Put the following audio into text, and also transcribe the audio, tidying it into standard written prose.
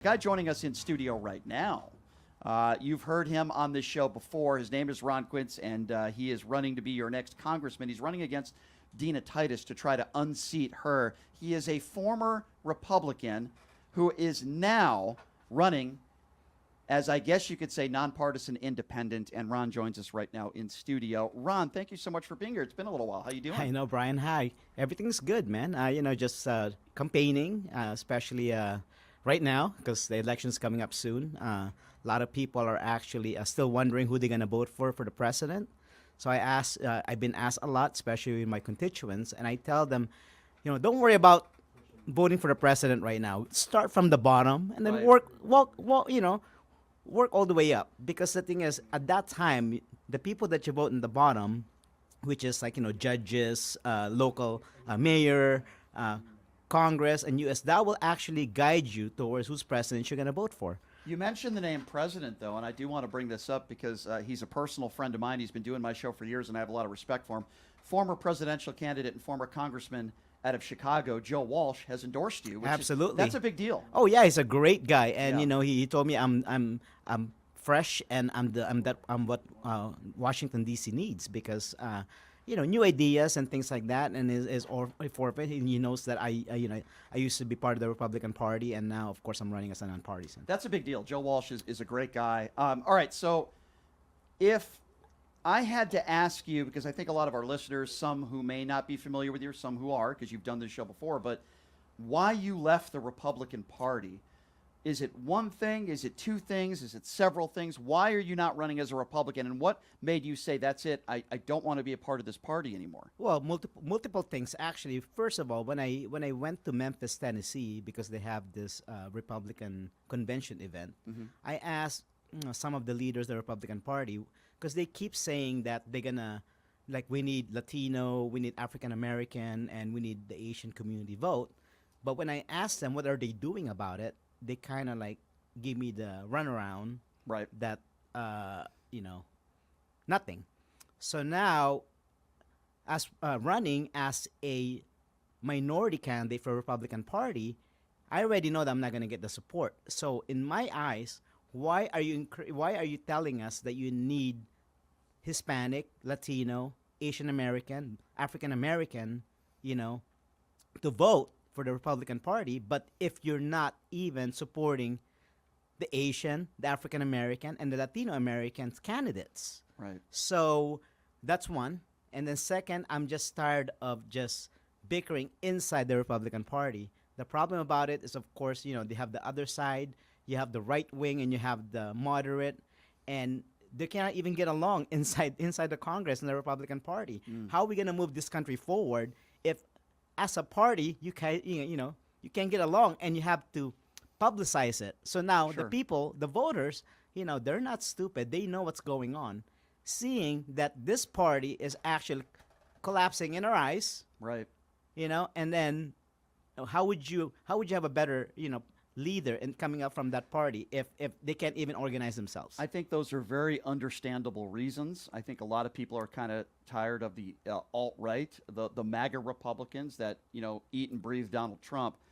Guy joining us in studio right now. You've heard him on this show before. His name is Ron Quince, and he is running to be your next congressman. He's running against Dina Titus to try to unseat her. He is a former Republican who is now running as, I guess you could say, nonpartisan independent. And Ron joins us right now in studio. Ron, thank you so much for being here. It's been a little while. How you doing? I know, Brian. Hi. Everything's good, man. Just campaigning, especially right now because the election's coming up soon. A lot of people are actually still wondering who they're going to vote for the president. So I've been asked a lot, especially with my constituents, and I tell them, don't worry about voting for the president right now. Start from the bottom and then Right. work all the way up. Because the thing is, at that time, the people that you vote in the bottom, which is like judges, local mayor, Congress, and U.S., that will actually guide you towards whose president you're going to vote for. You mentioned the name president, though, and I do want to bring this up because he's a personal friend of mine. He's been doing my show for years, and I have a lot of respect for him. Former presidential candidate and former congressman out of Chicago, Joe Walsh, has endorsed you. Absolutely. That's a big deal. Oh yeah, he's a great guy, and Yeah. he told me I'm fresh and I'm what Washington D.C. needs because new ideas and things like that, and is all for it. He knows that I used to be part of the Republican Party, and now of course I'm running as a nonpartisan. That's a big deal. Joe Walsh is a great guy. All right, so if I had to ask you, because I think a lot of our listeners, some who may not be familiar with you, some who are, because you've done this show before, but why you left the Republican Party. Is it one thing? Is it two things? Is it several things? Why are you not running as a Republican? And what made you say, that's it, I don't want to be a part of this party anymore? Well, multiple things actually. First of all, when I went to Memphis, Tennessee, because they have this Republican convention event, I asked some of the leaders of the Republican Party because they keep saying that they're gonna we need Latino, we need African American, and we need the Asian community vote. But when I asked them what are they doing about it, they kind of give me the runaround Right. that nothing. So now, as running as a minority candidate for Republican Party, I already know that I'm not going to get the support. So in my eyes, why are you telling us that you need Hispanic, Latino, Asian American, African American, to vote for the Republican Party, but if you're not even supporting the Asian, the African American, and the Latino Americans candidates? Right. So that's one. And then second, I'm just tired of just bickering inside the Republican Party. The problem about it is, of course, they have the other side, you have the right wing, and you have the moderate, and they cannot even get along inside the Congress and the Republican Party. How are we going to move this country forward if, as a party, you can't get along, and you have to publicize it? So now Sure. the people, the voters, they're not stupid. They know what's going on, seeing that this party is actually collapsing in our eyes. Right. And then how would you have a better leader in coming up from that party if they can't even organize themselves? I think those are very understandable reasons. I think a lot of people are kind of tired of the alt-right, the MAGA Republicans that, eat and breathe Donald Trump.